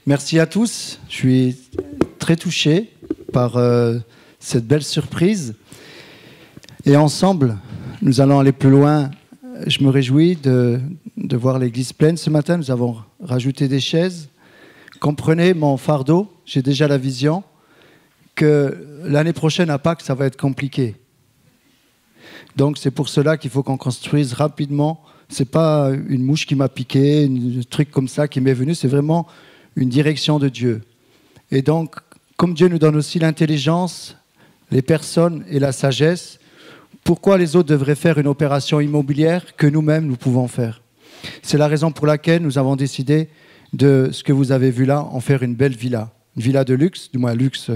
Merci à tous. Je suis très touché par cette belle surprise. Et ensemble, nous allons aller plus loin. Je me réjouis de voir l'église pleine. Ce matin, nous avons rajouté des chaises. Comprenez mon fardeau, j'ai déjà la vision que l'année prochaine à Pâques, ça va être compliqué. Donc c'est pour cela qu'il faut qu'on construise rapidement. C'est pas une mouche qui m'a piqué, un truc comme ça qui m'est venu, c'est vraiment une direction de Dieu. Et donc, comme Dieu nous donne aussi l'intelligence, les personnes et la sagesse, pourquoi les autres devraient faire une opération immobilière que nous-mêmes, nous pouvons faire? C'est la raison pour laquelle nous avons décidé de ce que vous avez vu là, en faire une belle villa. Une villa de luxe, du moins luxe,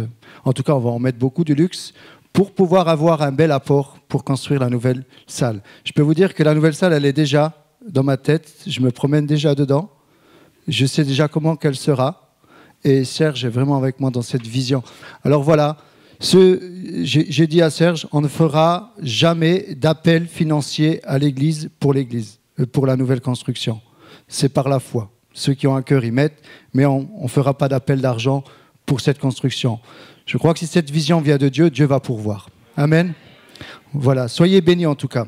en tout cas on va en mettre beaucoup de luxe, pour pouvoir avoir un bel apport pour construire la nouvelle salle. Je peux vous dire que la nouvelle salle, elle est déjà dans ma tête, je me promène déjà dedans, je sais déjà comment qu'elle sera, et Serge est vraiment avec moi dans cette vision. Alors voilà, j'ai dit à Serge, on ne fera jamais d'appel financier à l'église, pour la nouvelle construction. C'est par la foi. Ceux qui ont un cœur y mettent, mais on ne fera pas d'appel d'argent pour cette construction. Je crois que si cette vision vient de Dieu, Dieu va pourvoir. Amen. Voilà, soyez bénis en tout cas.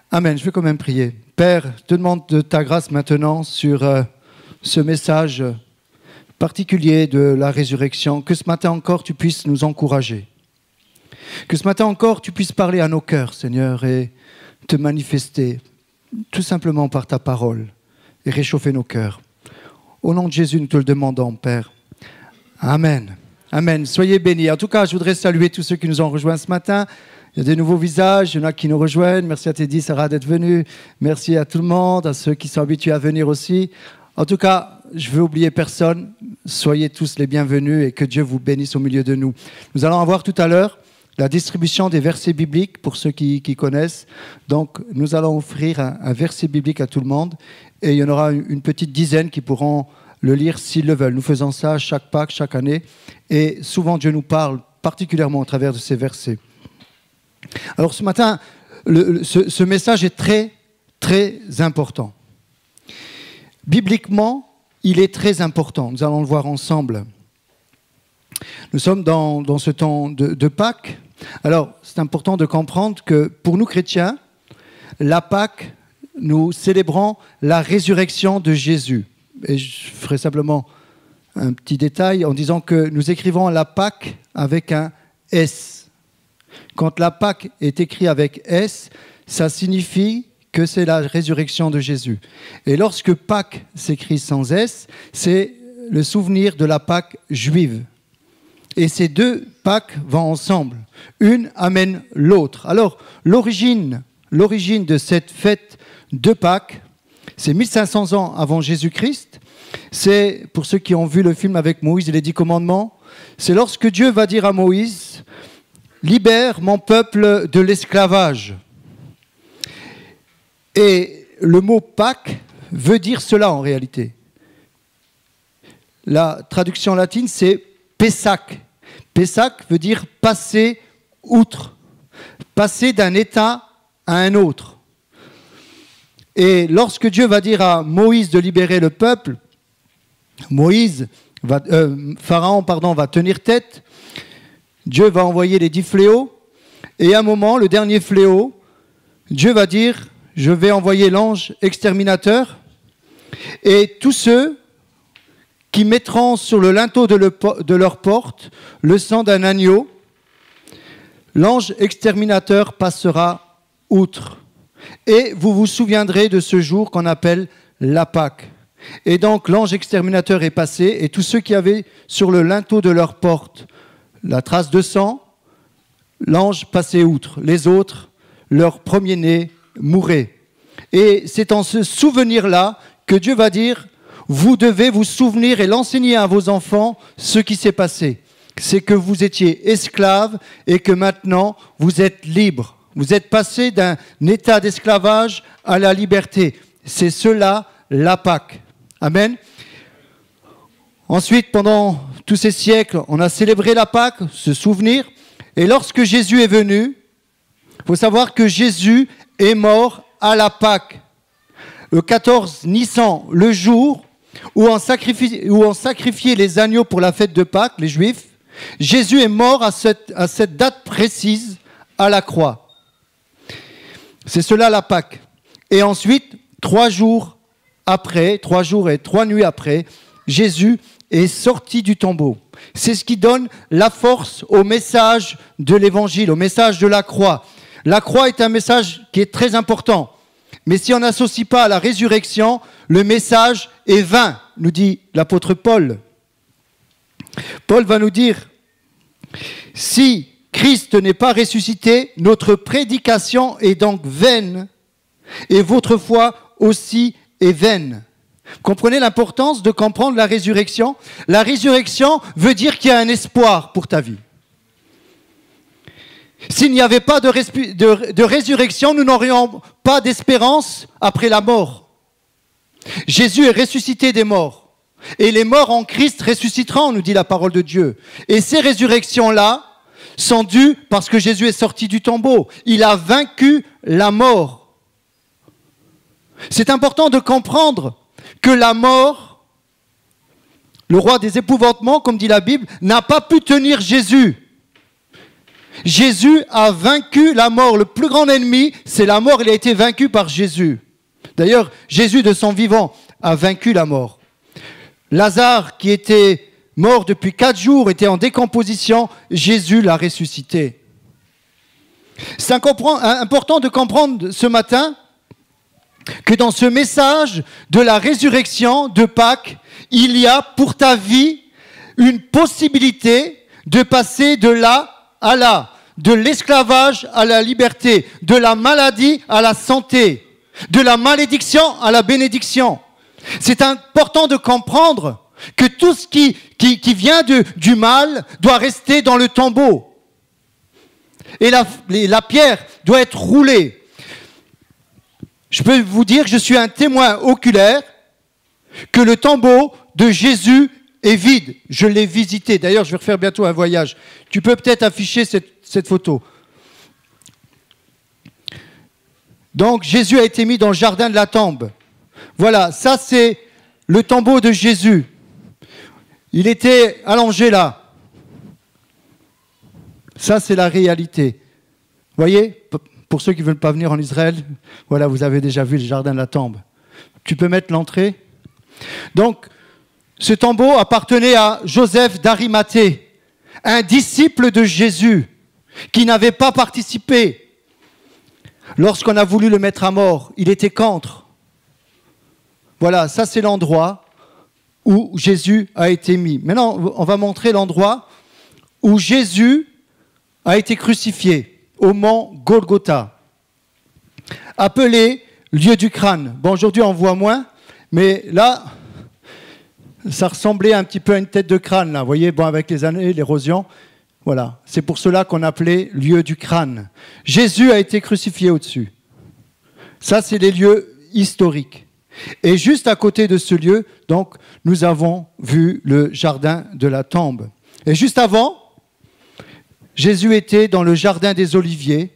Amen, je vais quand même prier. Père, je te demande de ta grâce maintenant sur ce message particulier de la résurrection, que ce matin encore tu puisses nous encourager. Que ce matin encore tu puisses parler à nos cœurs, Seigneur, et te manifester tout simplement par ta parole et réchauffer nos cœurs. Au nom de Jésus, nous te le demandons, Père. Amen. Amen. Soyez bénis. En tout cas, je voudrais saluer tous ceux qui nous ont rejoints ce matin. Il y a des nouveaux visages, il y en a qui nous rejoignent. Merci à Teddy, Sarah d'être venue. Merci à tout le monde, à ceux qui sont habitués à venir aussi. En tout cas, je ne veux oublier personne. Soyez tous les bienvenus et que Dieu vous bénisse au milieu de nous. Nous allons avoir tout à l'heure la distribution des versets bibliques pour ceux qui connaissent. Donc, nous allons offrir un verset biblique à tout le monde et il y en aura une petite dizaine qui pourront le lire s'ils le veulent. Nous faisons ça chaque Pâques, chaque année et souvent Dieu nous parle particulièrement au travers de ces versets. Alors ce matin, ce message est très, très important. Bibliquement, il est très important. Nous allons le voir ensemble. Nous sommes dans ce temps de Pâques. Alors, c'est important de comprendre que pour nous chrétiens, la Pâques, nous célébrons la résurrection de Jésus. Et je ferai simplement un petit détail en disant que nous écrivons la Pâques avec un S. Quand la Pâques est écrit avec S, ça signifie que c'est la résurrection de Jésus. Et lorsque Pâques s'écrit sans S, c'est le souvenir de la Pâques juive. Et ces deux Pâques vont ensemble. Une amène l'autre. Alors, l'origine de cette fête de Pâques, c'est 1500 ans avant Jésus-Christ. C'est, pour ceux qui ont vu le film avec Moïse et les 10 commandements, c'est lorsque Dieu va dire à Moïse, « Libère mon peuple de l'esclavage ». Et le mot Pâques veut dire cela en réalité. La traduction latine, c'est Pessac. Pessac veut dire passer outre, passer d'un état à un autre. Et lorsque Dieu va dire à Moïse de libérer le peuple, Pharaon va tenir tête, Dieu va envoyer les 10 fléaux, et à un moment, le dernier fléau, Dieu va dire, je vais envoyer l'ange exterminateur, et tous ceux qui mettront sur le linteau de leur porte le sang d'un agneau, l'ange exterminateur passera outre. Et vous vous souviendrez de ce jour qu'on appelle la Pâque. Et donc l'ange exterminateur est passé, et tous ceux qui avaient sur le linteau de leur porte la trace de sang, l'ange passait outre. Les autres, leur premier-né, mouraient. Et c'est en ce souvenir-là que Dieu va dire, vous devez vous souvenir et l'enseigner à vos enfants ce qui s'est passé. C'est que vous étiez esclaves et que maintenant vous êtes libres. Vous êtes passés d'un état d'esclavage à la liberté. C'est cela la Pâque. Amen. Ensuite, pendant tous ces siècles, on a célébré la Pâque, ce souvenir. Et lorsque Jésus est venu, il faut savoir que Jésus est mort à la Pâque. Le 14 Nissan, le jour où on sacrifiait les agneaux pour la fête de Pâques, les Juifs, Jésus est mort à cette date précise à la croix. C'est cela la Pâque. Et ensuite, 3 jours et 3 nuits après, Jésus est sorti du tombeau. C'est ce qui donne la force au message de l'Évangile, au message de la croix. La croix est un message qui est très important. Mais si on n'associe pas à la résurrection, le message est vain, nous dit l'apôtre Paul. Paul va nous dire, si Christ n'est pas ressuscité, notre prédication est donc vaine, et votre foi aussi est vaine. Comprenez l'importance de comprendre la résurrection? La résurrection veut dire qu'il y a un espoir pour ta vie. S'il n'y avait pas de résurrection, nous n'aurions pas d'espérance après la mort. Jésus est ressuscité des morts. Et les morts en Christ ressusciteront, nous dit la parole de Dieu. Et ces résurrections-là sont dues parce que Jésus est sorti du tombeau. Il a vaincu la mort. C'est important de comprendre que la mort, le roi des épouvantements, comme dit la Bible, n'a pas pu tenir Jésus. Jésus a vaincu la mort. Le plus grand ennemi, c'est la mort. Il a été vaincu par Jésus. D'ailleurs, Jésus, de son vivant, a vaincu la mort. Lazare, qui était mort depuis 4 jours, était en décomposition. Jésus l'a ressuscité. C'est important de comprendre ce matin que dans ce message de la résurrection de Pâques, il y a pour ta vie une possibilité de passer de là à là, de l'esclavage à la liberté, de la maladie à la santé, de la malédiction à la bénédiction. C'est important de comprendre que tout ce qui vient du mal doit rester dans le tombeau. Et la pierre doit être roulée. Je peux vous dire que je suis un témoin oculaire que le tombeau de Jésus est vide. Je l'ai visité. D'ailleurs, je vais refaire bientôt un voyage. Tu peux peut-être afficher cette photo. Donc, Jésus a été mis dans le jardin de la tombe. Voilà, ça c'est le tombeau de Jésus. Il était allongé là. Ça, c'est la réalité. Vous voyez, pour ceux qui ne veulent pas venir en Israël, voilà, vous avez déjà vu le jardin de la tombe. Tu peux mettre l'entrée. Donc, ce tombeau appartenait à Joseph d'Arimathée, un disciple de Jésus, qui n'avait pas participé. Lorsqu'on a voulu le mettre à mort, il était contre. Voilà, ça c'est l'endroit où Jésus a été mis. Maintenant, on va montrer l'endroit où Jésus a été crucifié, au mont Golgotha, appelé lieu du crâne. Bon, aujourd'hui on voit moins, mais là, ça ressemblait un petit peu à une tête de crâne, là. Vous voyez, bon, avec les années, l'érosion. Voilà, c'est pour cela qu'on appelait lieu du crâne. Jésus a été crucifié au-dessus. Ça, c'est les lieux historiques. Et juste à côté de ce lieu, donc, nous avons vu le jardin de la tombe. Et juste avant, Jésus était dans le jardin des Oliviers,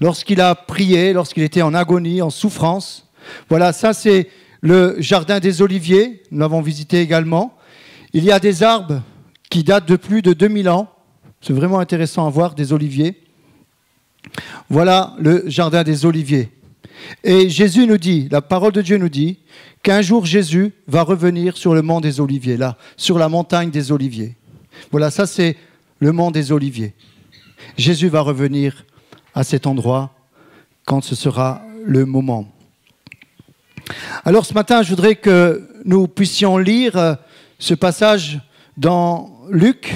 lorsqu'il a prié, lorsqu'il était en agonie, en souffrance. Voilà, ça c'est le jardin des Oliviers, nous l'avons visité également. Il y a des arbres qui datent de plus de 2000 ans. C'est vraiment intéressant à voir, des oliviers. Voilà le jardin des Oliviers. Et Jésus nous dit, la parole de Dieu nous dit, qu'un jour Jésus va revenir sur le mont des Oliviers, là, sur la montagne des Oliviers. Voilà, ça c'est le mont des Oliviers. Jésus va revenir à cet endroit quand ce sera le moment. Alors ce matin, je voudrais que nous puissions lire ce passage dans Luc,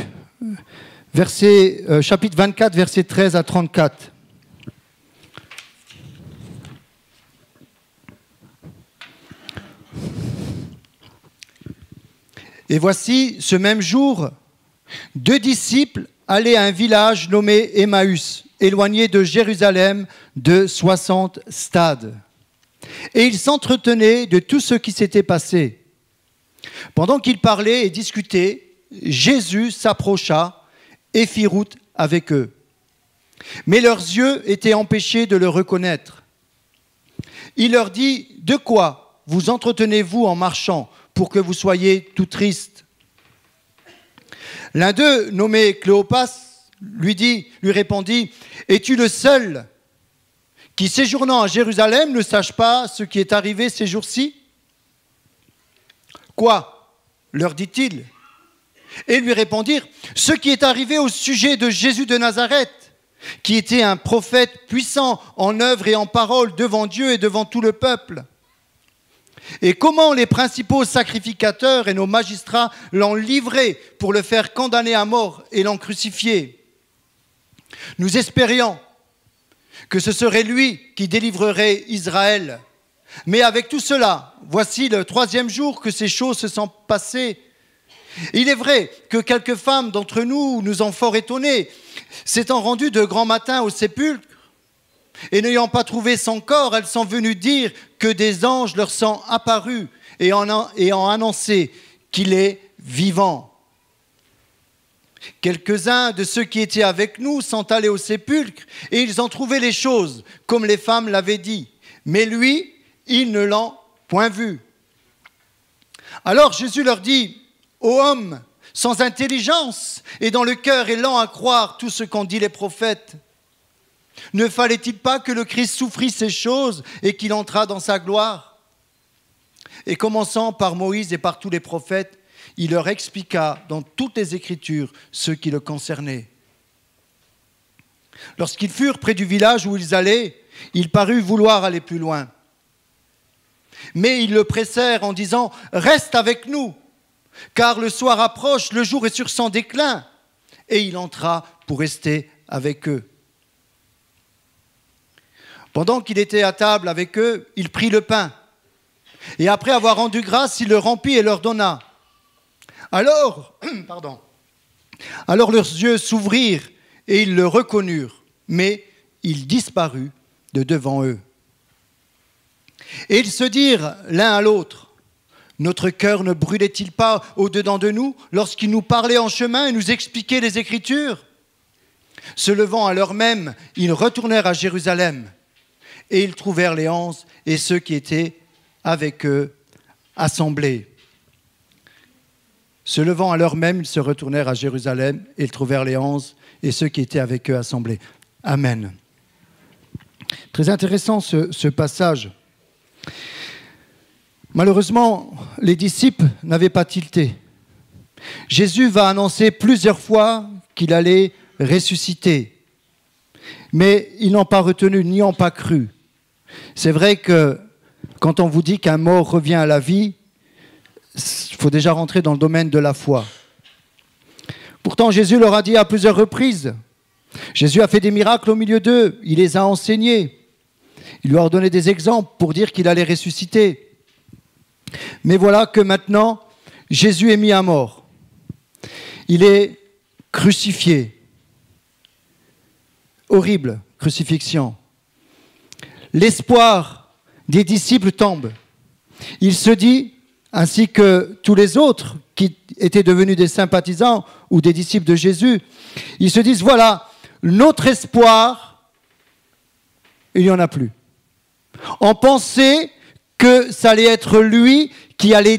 chapitre 24, versets 13 à 34. Et voici, ce même jour, 2 disciples allaient à un village nommé Emmaüs, éloigné de Jérusalem de 60 stades. Et ils s'entretenaient de tout ce qui s'était passé. Pendant qu'ils parlaient et discutaient, Jésus s'approcha et fit route avec eux. Mais leurs yeux étaient empêchés de le reconnaître. Il leur dit « De quoi vous entretenez-vous en marchant ? pour que vous soyez tout tristes. L'un d'eux, nommé Cléopas, lui répondit, « Es-tu le seul qui, séjournant à Jérusalem, ne sache pas ce qui est arrivé ces jours-ci » ? « Quoi » leur dit-il. Et lui répondirent, « Ce qui est arrivé au sujet de Jésus de Nazareth, qui était un prophète puissant en œuvre et en parole devant Dieu et devant tout le peuple. Et comment les principaux sacrificateurs et nos magistrats l'ont livré pour le faire condamner à mort et l'ont crucifié. Nous espérions que ce serait lui qui délivrerait Israël. Mais avec tout cela, voici le 3e jour que ces choses se sont passées. Il est vrai que quelques femmes d'entre nous nous ont fort étonnés, s'étant rendues de grand matin au sépulcre, et n'ayant pas trouvé son corps, elles sont venues dire que des anges leur sont apparus et ont annoncé qu'il est vivant. Quelques-uns de ceux qui étaient avec nous sont allés au sépulcre et ils ont trouvé les choses comme les femmes l'avaient dit. Mais lui, ils ne l'ont point vu. Alors Jésus leur dit, « Ô homme, sans intelligence et dont le cœur est lent à croire tout ce qu'ont dit les prophètes, ne fallait-il pas que le Christ souffrit ces choses et qu'il entrât dans sa gloire ?» Et commençant par Moïse et par tous les prophètes, il leur expliqua dans toutes les Écritures ce qui le concernait. Lorsqu'ils furent près du village où ils allaient, il parut vouloir aller plus loin. Mais ils le pressèrent en disant « Reste avec nous, car le soir approche, le jour est sur son déclin. » Et il entra pour rester avec eux. Pendant qu'il était à table avec eux, il prit le pain. Et après avoir rendu grâce, il le rompit et leur donna. Alors leurs yeux s'ouvrirent et ils le reconnurent, mais il disparut de devant eux. Et ils se dirent l'un à l'autre, « Notre cœur ne brûlait-il pas au-dedans de nous lorsqu'il nous parlait en chemin et nous expliquait les Écritures ?» Se levant à l'heure même, ils retournèrent à Jérusalem et ils trouvèrent les 11 et ceux qui étaient avec eux assemblés. Se levant à l'heure même, ils se retournèrent à Jérusalem et ils trouvèrent les 11 et ceux qui étaient avec eux assemblés. Amen. Très intéressant ce passage. Malheureusement, les disciples n'avaient pas tilté. Jésus va annoncer plusieurs fois qu'il allait ressusciter. Mais ils n'ont pas retenu, n'y ont pas cru. C'est vrai que quand on vous dit qu'un mort revient à la vie, il faut déjà rentrer dans le domaine de la foi. Pourtant, Jésus leur a dit à plusieurs reprises. Jésus a fait des miracles au milieu d'eux. Il les a enseignés. Il leur a donné des exemples pour dire qu'il allait ressusciter. Mais voilà que maintenant, Jésus est mis à mort. Il est crucifié. Horrible crucifixion. L'espoir des disciples tombe. Il se dit, ainsi que tous les autres qui étaient devenus des sympathisants ou des disciples de Jésus, ils se disent, voilà, notre espoir, il n'y en a plus. On pensait que ça allait être lui qui allait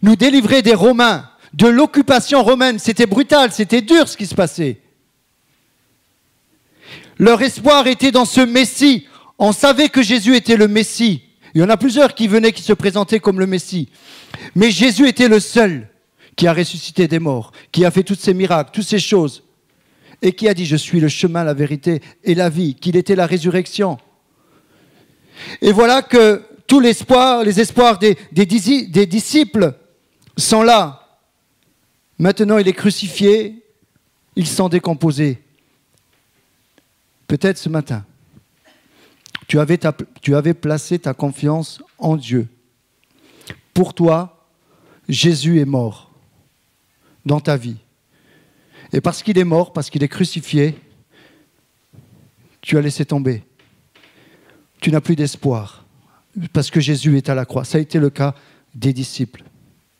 nous délivrer des Romains, de l'occupation romaine. C'était brutal, c'était dur ce qui se passait. Leur espoir était dans ce Messie. On savait que Jésus était le Messie. Il y en a plusieurs qui venaient, qui se présentaient comme le Messie. Mais Jésus était le seul qui a ressuscité des morts, qui a fait tous ces miracles, toutes ces choses. Et qui a dit, je suis le chemin, la vérité et la vie, qu'il était la résurrection. Et voilà que tout l'espoir, les espoirs des disciples sont là. Maintenant, il est crucifié, ils sont décomposés. Peut-être ce matin, tu avais placé ta confiance en Dieu. Pour toi, Jésus est mort dans ta vie. Et parce qu'il est mort, parce qu'il est crucifié, tu as laissé tomber. Tu n'as plus d'espoir, parce que Jésus est à la croix. Ça a été le cas des disciples.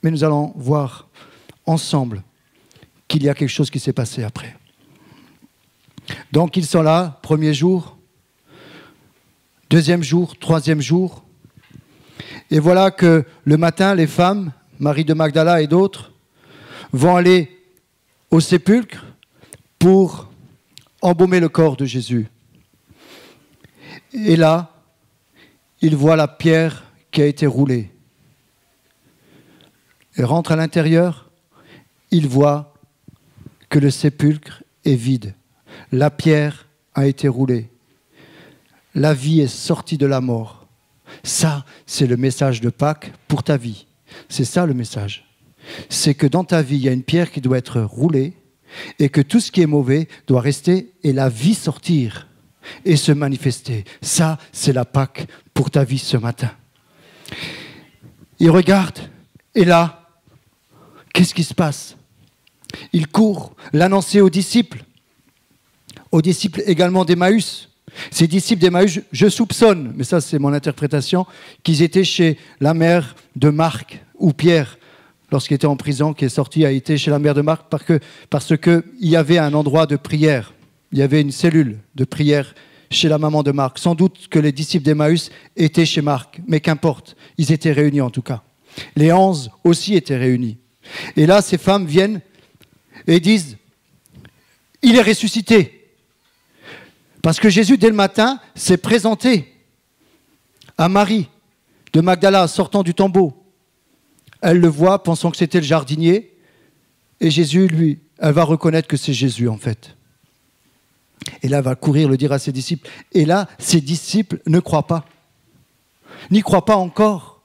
Mais nous allons voir ensemble qu'il y a quelque chose qui s'est passé après. Donc ils sont là, premier jour, deuxième jour, troisième jour. Et voilà que le matin, les femmes, Marie de Magdala et d'autres, vont aller au sépulcre pour embaumer le corps de Jésus. Et là, ils voient la pierre qui a été roulée. Ils rentrent à l'intérieur, ils voient que le sépulcre est vide. La pierre a été roulée. La vie est sortie de la mort. Ça, c'est le message de Pâques pour ta vie. C'est ça le message. C'est que dans ta vie, il y a une pierre qui doit être roulée et que tout ce qui est mauvais doit rester et la vie sortir et se manifester. Ça, c'est la Pâques pour ta vie ce matin. Il regarde et là, qu'est-ce qui se passe? Il court l'annoncer aux disciples également d'Emmaüs. Ces disciples d'Emmaüs, je soupçonne, mais ça c'est mon interprétation, qu'ils étaient chez la mère de Marc, ou Pierre, lorsqu'il était en prison, qui est sorti, a été chez la mère de Marc, parce qu'il y avait un endroit de prière, il y avait une cellule de prière chez la maman de Marc. Sans doute que les disciples d'Emmaüs étaient chez Marc, mais qu'importe, ils étaient réunis en tout cas. Les 11 aussi étaient réunis. Et là, ces femmes viennent et disent, il est ressuscité. Parce que Jésus, dès le matin, s'est présenté à Marie de Magdala, sortant du tombeau. Elle le voit, pensant que c'était le jardinier. Et Jésus, lui, elle va reconnaître que c'est Jésus, en fait. Et là, elle va courir le dire à ses disciples. Et là, ses disciples ne croient pas. N'y croient pas encore.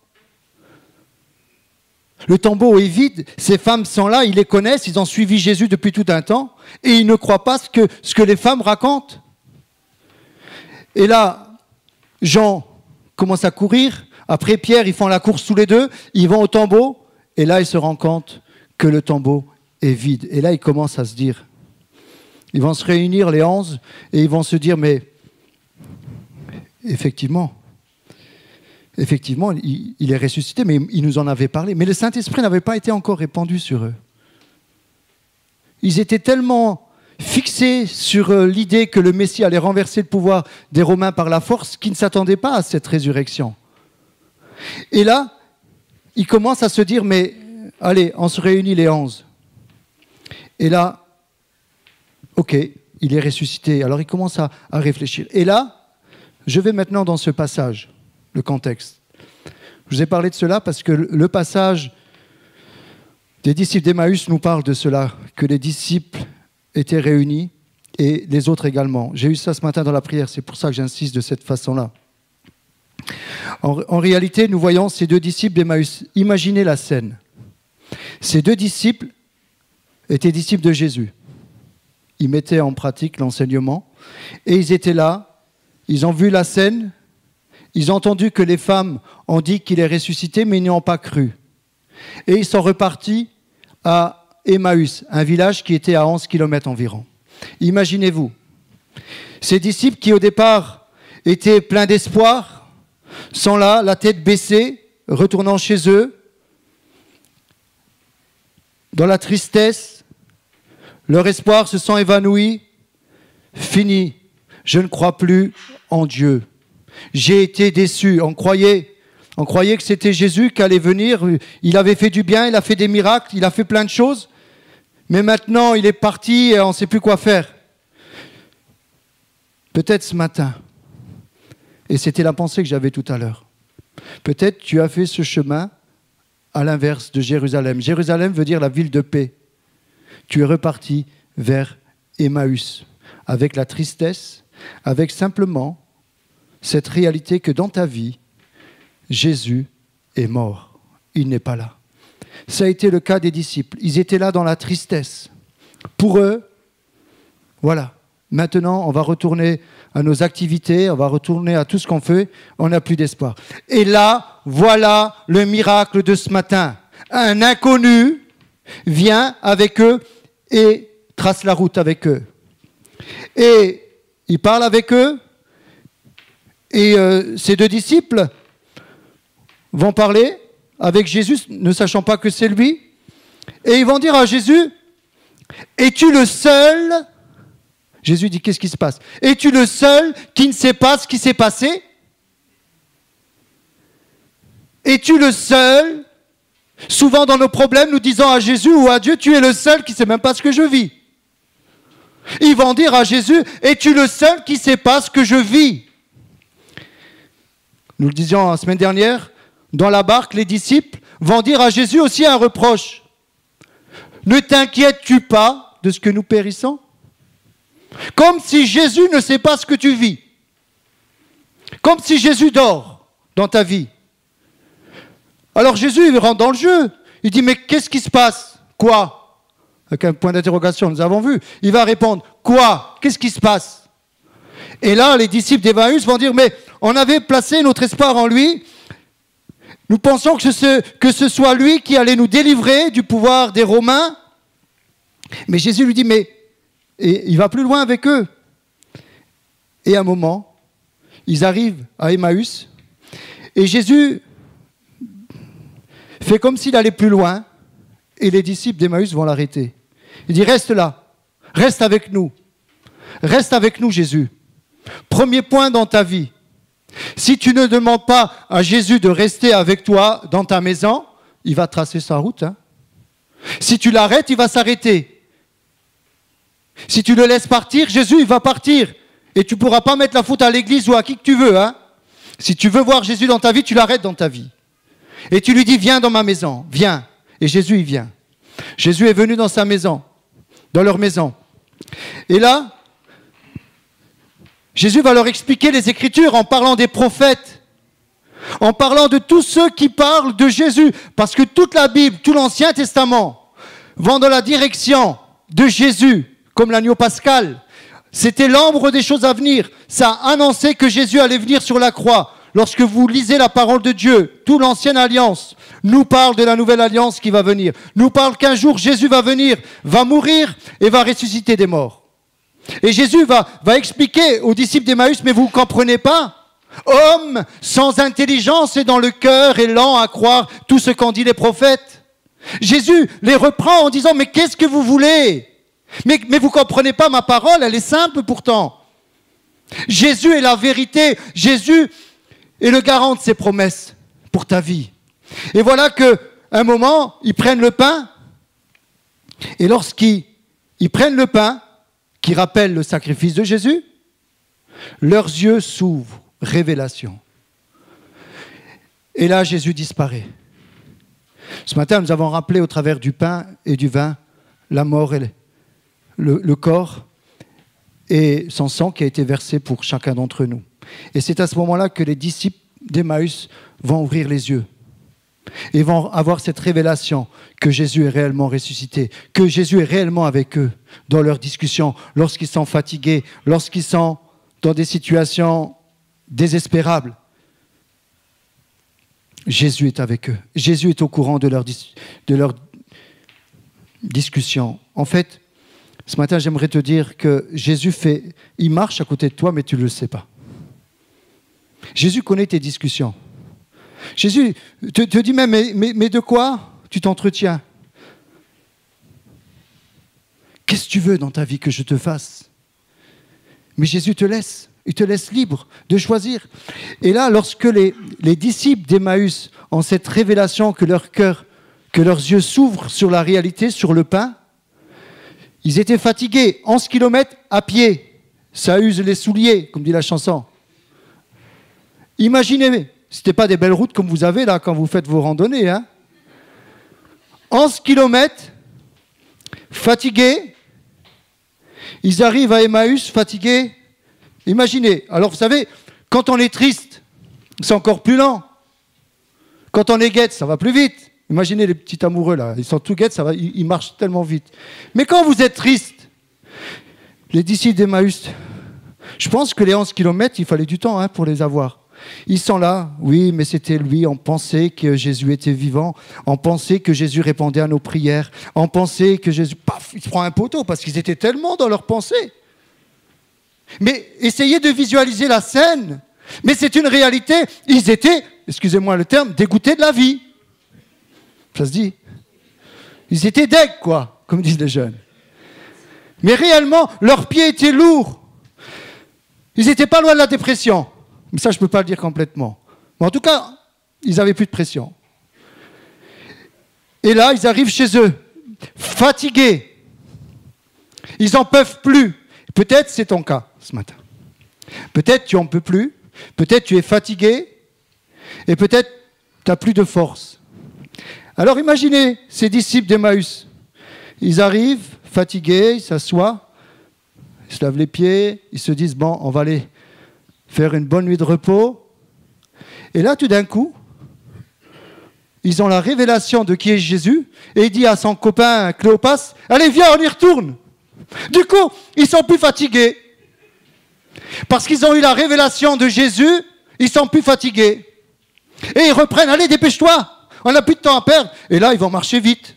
Le tombeau est vide, ces femmes sont là, ils les connaissent, ils ont suivi Jésus depuis tout un temps. Et ils ne croient pas ce que les femmes racontent. Et là, Jean commence à courir. Après Pierre, ils font la course tous les deux. Ils vont au tombeau. Et là, ils se rendent compte que le tombeau est vide. Et là, ils commencent à se dire. Ils vont se réunir, les 11, et ils vont se dire, mais effectivement, il est ressuscité, mais il nous en avait parlé. Mais le Saint-Esprit n'avait pas été encore répandu sur eux. Ils étaient tellement fixés sur l'idée que le Messie allait renverser le pouvoir des Romains par la force, qui ne s'attendaient pas à cette résurrection. Et là, ils commencent à se dire, mais allez, on se réunit les 11. Et là, ok, il est ressuscité. Alors ils commencent à réfléchir. Et là, je vais maintenant dans ce passage, le contexte. Je vous ai parlé de cela parce que le passage des disciples d'Emmaüs nous parle de cela, que les disciples étaient réunis et les autres également. J'ai eu ça ce matin dans la prière, c'est pour ça que j'insiste de cette façon-là. En réalité, nous voyons ces deux disciples d'Emmaüs. Imaginez la scène. Ces deux disciples étaient disciples de Jésus. Ils mettaient en pratique l'enseignement et ils étaient là, ils ont vu la scène, ils ont entendu que les femmes ont dit qu'il est ressuscité, mais ils n'y ont pas cru. Et ils sont repartis à Emmaüs, un village qui était à 11 km environ. Imaginez-vous, ces disciples qui au départ étaient pleins d'espoir, sont là, la tête baissée, retournant chez eux, dans la tristesse, leur espoir se sent évanoui, fini, je ne crois plus en Dieu. J'ai été déçu, on croyait que c'était Jésus qui allait venir, il avait fait du bien, il a fait des miracles, il a fait plein de choses, mais maintenant il est parti et on ne sait plus quoi faire. Peut-être ce matin, et c'était la pensée que j'avais tout à l'heure, peut-être tu as fait ce chemin à l'inverse de Jérusalem. Jérusalem veut dire la ville de paix. Tu es reparti vers Emmaüs, avec la tristesse, avec simplement cette réalité que dans ta vie, Jésus est mort. Il n'est pas là. Ça a été le cas des disciples. Ils étaient là dans la tristesse. Pour eux, voilà. Maintenant, on va retourner à nos activités, on va retourner à tout ce qu'on fait, on n'a plus d'espoir. Et là, voilà le miracle de ce matin. Un inconnu vient avec eux et trace la route avec eux. Et il parle avec eux, et ces deux disciples vont parler avec Jésus, ne sachant pas que c'est lui, et ils vont dire à Jésus, « Es-tu le seul ?» Jésus dit, qu'est-ce qui se passe? « Es-tu le seul qui ne sait pas ce qui s'est passé ?» Et es-tu le seul? Souvent dans nos problèmes, nous disons à Jésus ou à Dieu, tu es le seul qui ne sait même pas ce que je vis. Ils vont dire à Jésus, es-tu le seul qui ne sait pas ce que je vis? Nous le disions la semaine dernière, dans la barque, les disciples vont dire à Jésus aussi un reproche. Ne t'inquiètes-tu pas de ce que nous périssons? Comme si Jésus ne sait pas ce que tu vis. Comme si Jésus dort dans ta vie. Alors Jésus, il rentre dans le jeu. Il dit, mais qu'est-ce qui se passe? Quoi? Avec un point d'interrogation, nous avons vu. Il va répondre, quoi? Qu'est-ce qui se passe? Et là, les disciples d'Emmaüs vont dire, mais on avait placé notre espoir en lui. Nous pensons que ce soit lui qui allait nous délivrer du pouvoir des Romains. Mais Jésus lui dit, mais... Et il va plus loin avec eux. Et à un moment, ils arrivent à Emmaüs. Et Jésus fait comme s'il allait plus loin. Et les disciples d'Emmaüs vont l'arrêter. Il dit, reste là. Reste avec nous. Reste avec nous, Jésus. Premier point dans ta vie. Si tu ne demandes pas à Jésus de rester avec toi dans ta maison, il va tracer sa route. Hein. Si tu l'arrêtes, il va s'arrêter. Si tu le laisses partir, Jésus, il va partir. Et tu ne pourras pas mettre la faute à l'église ou à qui que tu veux. Hein. Si tu veux voir Jésus dans ta vie, tu l'arrêtes dans ta vie. Et tu lui dis, viens dans ma maison, viens. Et Jésus, il vient. Jésus est venu dans sa maison, dans leur maison. Et là, Jésus va leur expliquer les Écritures en parlant des prophètes, en parlant de tous ceux qui parlent de Jésus. Parce que toute la Bible, tout l'Ancien Testament vont dans la direction de Jésus. Comme l'agneau pascal, c'était l'ombre des choses à venir. Ça a annoncé que Jésus allait venir sur la croix. Lorsque vous lisez la parole de Dieu, toute l'ancienne alliance nous parle de la nouvelle alliance qui va venir. Nous parle qu'un jour Jésus va venir, va mourir et va ressusciter des morts. Et Jésus va expliquer aux disciples d'Emmaüs, mais vous ne comprenez pas? Homme sans intelligence et dans le cœur et lent à croire tout ce qu'ont dit les prophètes. Jésus les reprend en disant, mais qu'est-ce que vous voulez? Mais vous ne comprenez pas ma parole, elle est simple pourtant. Jésus est la vérité, Jésus est le garant de ses promesses pour ta vie. Et voilà qu'à un moment, ils prennent le pain, et lorsqu'ils prennent le pain, qui rappelle le sacrifice de Jésus, leurs yeux s'ouvrent, révélation. Et là, Jésus disparaît. Ce matin, nous avons rappelé au travers du pain et du vin la mort et le corps et son sang qui a été versé pour chacun d'entre nous. Et c'est à ce moment-là que les disciples d'Emmaüs vont ouvrir les yeux et vont avoir cette révélation que Jésus est réellement ressuscité, que Jésus est réellement avec eux dans leurs discussions, lorsqu'ils sont fatigués, lorsqu'ils sont dans des situations désespérables. Jésus est avec eux. Jésus est au courant de leur discussion. En fait, ce matin, j'aimerais te dire que Jésus il marche à côté de toi, mais tu ne le sais pas. Jésus connaît tes discussions. Jésus te dit même, mais de quoi tu t'entretiens? Qu'est-ce que tu veux dans ta vie que je te fasse? Mais Jésus te laisse. Il te laisse libre de choisir. Et là, lorsque les disciples d'Emmaüs ont cette révélation que leur cœur, que leurs yeux s'ouvrent sur la réalité, sur le pain, ils étaient fatigués, 11 km à pied. Ça use les souliers, comme dit la chanson. Imaginez, ce n'était pas des belles routes comme vous avez là quand vous faites vos randonnées. Hein. 11 km, fatigués. Ils arrivent à Emmaüs, fatigués. Imaginez. Alors vous savez, quand on est triste, c'est encore plus lent. Quand on est guette, ça va plus vite. Imaginez les petits amoureux là, ils sont tout guettes, ils marchent tellement vite. Mais quand vous êtes triste, les disciples d'Emmaüs, je pense que les 11 km, il fallait du temps pour les avoir. Ils sont là, oui, mais c'était lui, on pensait que Jésus était vivant, on pensait que Jésus répondait à nos prières, on pensait que Jésus, paf, il se prend un poteau, parce qu'ils étaient tellement dans leur pensée. Mais essayez de visualiser la scène, mais c'est une réalité, ils étaient, excusez-moi le terme, dégoûtés de la vie. Ça se dit. Ils étaient deg, quoi, comme disent les jeunes. Mais réellement, leurs pieds étaient lourds. Ils n'étaient pas loin de la dépression. Mais ça, je ne peux pas le dire complètement. Mais en tout cas, Ils n'avaient plus de pression. Et là, ils arrivent chez eux, fatigués. Ils n'en peuvent plus. Peut-être c'est ton cas ce matin. Peut-être tu n'en peux plus. Peut-être tu es fatigué. Et peut-être tu n'as plus de force. Alors imaginez ces disciples d'Emmaüs. Ils arrivent, fatigués, ils s'assoient, ils se lavent les pieds, ils se disent, bon, on va aller faire une bonne nuit de repos. Et là, tout d'un coup, ils ont la révélation de qui est Jésus, et il dit à son copain Cléopas, allez, viens, on y retourne. Du coup, ils sont plus fatigués. Parce qu'ils ont eu la révélation de Jésus, ils sont plus fatigués. Et ils reprennent, allez, dépêche-toi, on n'a plus de temps à perdre. Et là, ils vont marcher vite.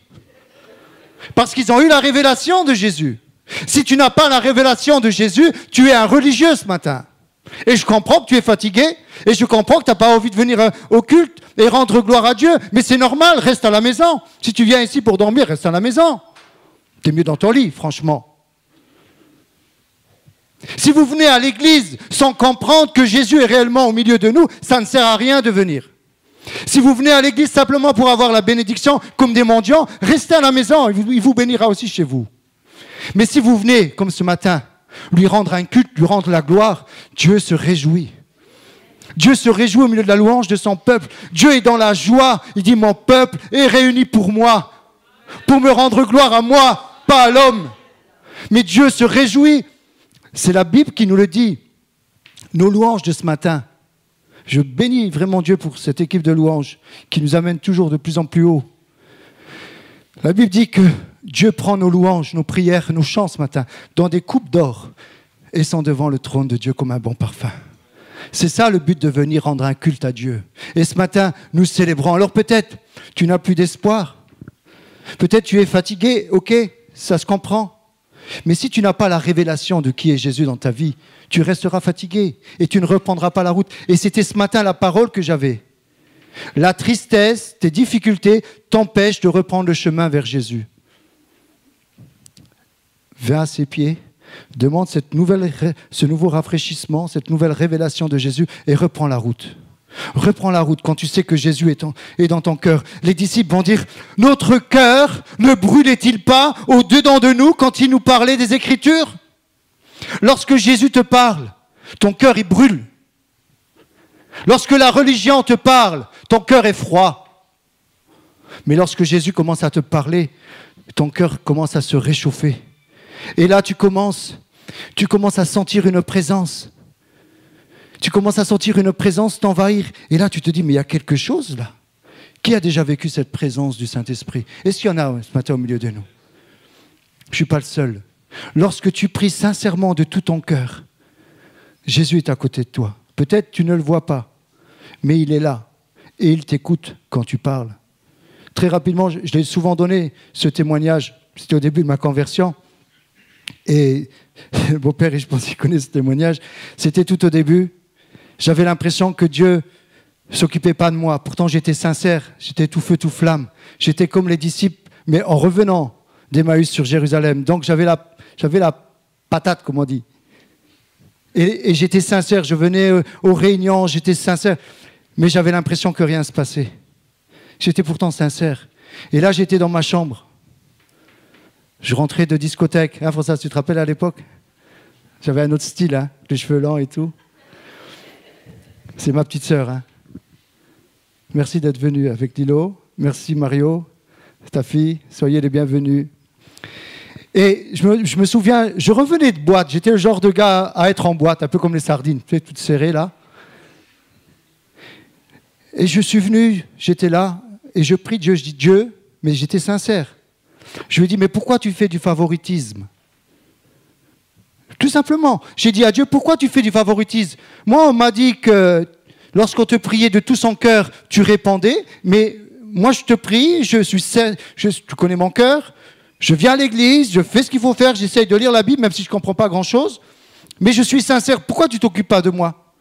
Parce qu'ils ont eu la révélation de Jésus. Si tu n'as pas la révélation de Jésus, tu es un religieux ce matin. Et je comprends que tu es fatigué, et je comprends que tu n'as pas envie de venir au culte et rendre gloire à Dieu. Mais c'est normal, reste à la maison. Si tu viens ici pour dormir, reste à la maison. Tu es mieux dans ton lit, franchement. Si vous venez à l'église sans comprendre que Jésus est réellement au milieu de nous, ça ne sert à rien de venir. Si vous venez à l'église simplement pour avoir la bénédiction comme des mendiants, restez à la maison, il vous bénira aussi chez vous. Mais si vous venez, comme ce matin, lui rendre un culte, lui rendre la gloire, Dieu se réjouit. Dieu se réjouit au milieu de la louange de son peuple. Dieu est dans la joie. Il dit, mon peuple est réuni pour moi, pour me rendre gloire à moi, pas à l'homme. Mais Dieu se réjouit. C'est la Bible qui nous le dit. Nos louanges de ce matin. Je bénis vraiment Dieu pour cette équipe de louanges qui nous amène toujours de plus en plus haut. La Bible dit que Dieu prend nos louanges, nos prières, nos chants ce matin dans des coupes d'or et sont devant le trône de Dieu comme un bon parfum. C'est ça le but de venir rendre un culte à Dieu. Et ce matin, nous célébrons. Alors peut-être, tu n'as plus d'espoir. Peut-être tu es fatigué, ok, ça se comprend. Mais si tu n'as pas la révélation de qui est Jésus dans ta vie, tu resteras fatigué et tu ne reprendras pas la route. Et c'était ce matin la parole que j'avais. La tristesse, tes difficultés t'empêchent de reprendre le chemin vers Jésus. Viens à ses pieds, demande ce nouveau rafraîchissement, cette nouvelle révélation de Jésus et reprends la route. Reprends la route quand tu sais que Jésus est dans ton cœur. Les disciples vont dire, notre cœur ne brûlait-il pas au-dedans de nous quand il nous parlait des Écritures ? Lorsque Jésus te parle, ton cœur il brûle. Lorsque la religion te parle, ton cœur est froid. Mais lorsque Jésus commence à te parler, ton cœur commence à se réchauffer. Et là, tu commences à sentir une présence. Tu commences à sentir une présence t'envahir. Et là, tu te dis, mais il y a quelque chose là. Qui a déjà vécu cette présence du Saint-Esprit ? Est-ce qu'il y en a ce matin au milieu de nous ? Je ne suis pas le seul. Lorsque tu pries sincèrement de tout ton cœur, Jésus est à côté de toi. Peut-être tu ne le vois pas, mais il est là. Et il t'écoute quand tu parles. Très rapidement, je l'ai souvent donné, ce témoignage. C'était au début de ma conversion. Et mon père, je pense qu'il connaît ce témoignage. C'était tout au début. J'avais l'impression que Dieu ne s'occupait pas de moi. Pourtant, j'étais sincère. J'étais tout feu, tout flamme. J'étais comme les disciples, mais en revenant d'Emmaüs sur Jérusalem. Donc, j'avais la patate, comme on dit. Et j'étais sincère. Je venais aux réunions, j'étais sincère. Mais j'avais l'impression que rien ne se passait. J'étais pourtant sincère. Et là, j'étais dans ma chambre. Je rentrais de discothèque. Hein, François, tu te rappelles à l'époque ? J'avais un autre style, hein, les cheveux longs et tout. C'est ma petite sœur. Hein. Merci d'être venu avec Lilo. Merci Mario, ta fille. Soyez les bienvenus. Et je me souviens, je revenais de boîte. J'étais le genre de gars à être en boîte, un peu comme les sardines, tu sais, toutes serrées là. Et je suis venu, j'étais là, et je prie Dieu. Je dis Dieu, mais j'étais sincère. Je lui ai dit, mais pourquoi tu fais du favoritisme ? Tout simplement. J'ai dit à Dieu, pourquoi tu fais du favoritisme ? Moi, on m'a dit que lorsqu'on te priait de tout son cœur, tu répondais, mais moi, je te prie, tu connais mon cœur, je viens à l'église, je fais ce qu'il faut faire, j'essaye de lire la Bible, même si je ne comprends pas grand-chose, mais je suis sincère. Pourquoi tu ne t'occupes pas de moi ?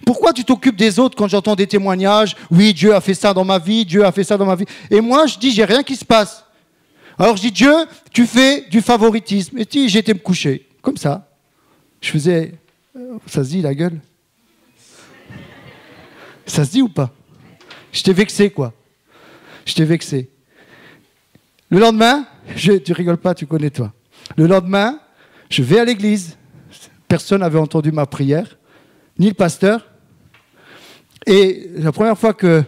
Pourquoi tu t'occupes des autres quand j'entends des témoignages ? Oui, Dieu a fait ça dans ma vie, Dieu a fait ça dans ma vie. Et moi, je dis, j'ai rien qui se passe. Alors je dis, Dieu, tu fais du favoritisme. Et j'étais me coucher, comme ça. Je faisais, ça se dit la gueule ? Ça se dit ou pas ? Je t'ai vexé, quoi. Je t'ai vexé. Le lendemain, tu rigoles pas, tu connais toi. Le lendemain, je vais à l'église. Personne n'avait entendu ma prière, ni le pasteur. Et la première fois que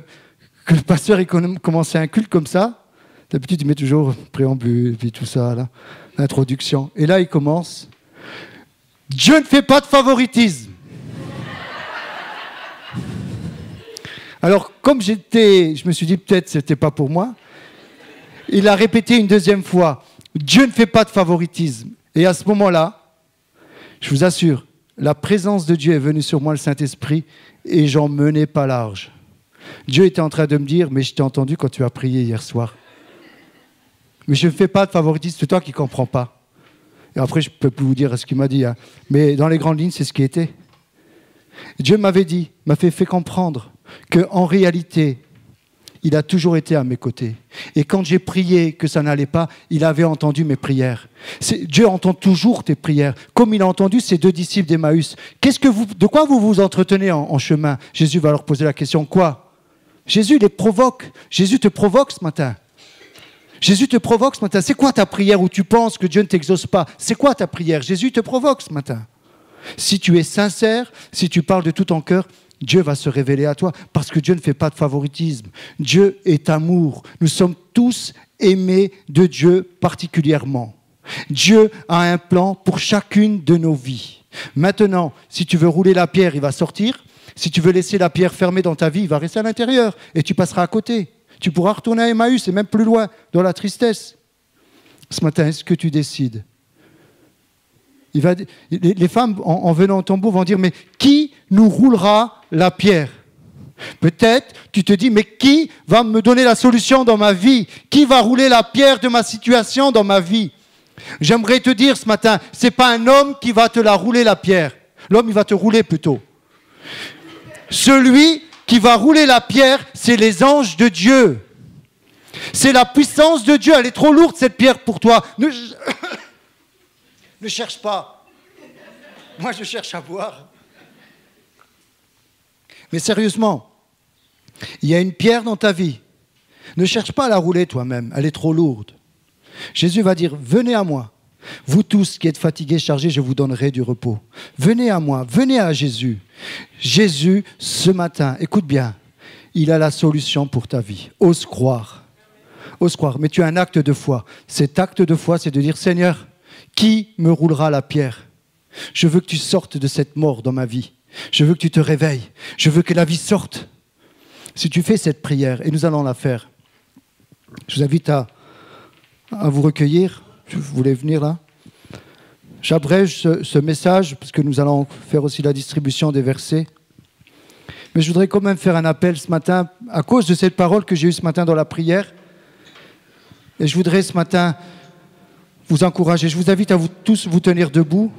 le pasteur commençait un culte comme ça, d'habitude il met toujours préambule, puis tout ça, là, l'introduction. Et là il commence. Dieu ne fait pas de favoritisme. Alors comme je me suis dit peut-être c'était pas pour moi. Il a répété une deuxième fois. Dieu ne fait pas de favoritisme. Et à ce moment-là, je vous assure, la présence de Dieu est venue sur moi, le Saint-Esprit, et j'en menais pas large. Dieu était en train de me dire, mais je t'ai entendu quand tu as prié hier soir. Mais je ne fais pas de favoritisme, c'est toi qui ne comprends pas. Et après, je ne peux plus vous dire ce qu'il m'a dit. Hein. Mais dans les grandes lignes, c'est ce qui était. Dieu m'avait dit, m'a fait comprendre qu'en réalité, il a toujours été à mes côtés. Et quand j'ai prié que ça n'allait pas, il avait entendu mes prières. Dieu entend toujours tes prières, comme il a entendu ces deux disciples d'Emmaüs. De quoi vous vous entretenez en chemin? Jésus va leur poser la question, quoi? Jésus les provoque. Jésus te provoque ce matin. Jésus te provoque ce matin. C'est quoi ta prière où tu penses que Dieu ne t'exauce pas? C'est quoi ta prière? Jésus te provoque ce matin. Si tu es sincère, si tu parles de tout ton cœur, Dieu va se révéler à toi parce que Dieu ne fait pas de favoritisme. Dieu est amour. Nous sommes tous aimés de Dieu particulièrement. Dieu a un plan pour chacune de nos vies. Maintenant, si tu veux rouler la pierre, il va sortir. Si tu veux laisser la pierre fermée dans ta vie, il va rester à l'intérieur et tu passeras à côté. Tu pourras retourner à Emmaüs et même plus loin, dans la tristesse. Ce matin, est-ce que tu décides? Les femmes, en venant au tombeau, vont dire, mais qui nous roulera la pierre? Peut-être, tu te dis, mais qui va me donner la solution dans ma vie? Qui va rouler la pierre de ma situation dans ma vie? J'aimerais te dire ce matin, ce n'est pas un homme qui va te la rouler la pierre. L'homme, il va te rouler plutôt. Celui qui va rouler la pierre, c'est les anges de Dieu. C'est la puissance de Dieu. Elle est trop lourde, cette pierre, pour toi. Ne cherche pas. Moi, je cherche à boire. Mais sérieusement, il y a une pierre dans ta vie. Ne cherche pas à la rouler toi-même. Elle est trop lourde. Jésus va dire, venez à moi. Vous tous qui êtes fatigués, chargés, je vous donnerai du repos. Venez à moi, venez à Jésus. Jésus, ce matin, écoute bien, il a la solution pour ta vie. Ose croire. Ose croire. Mais tu as un acte de foi. Cet acte de foi, c'est de dire, Seigneur, qui me roulera la pierre? Je veux que tu sortes de cette mort dans ma vie. Je veux que tu te réveilles. Je veux que la vie sorte. Si tu fais cette prière, et nous allons la faire, je vous invite à vous recueillir. Je voulais venir là. J'abrège ce message, parce que nous allons faire aussi la distribution des versets. Mais je voudrais quand même faire un appel ce matin, à cause de cette parole que j'ai eue ce matin dans la prière. Et je voudrais ce matin vous encourager. Je vous invite à vous tous vous tenir debout.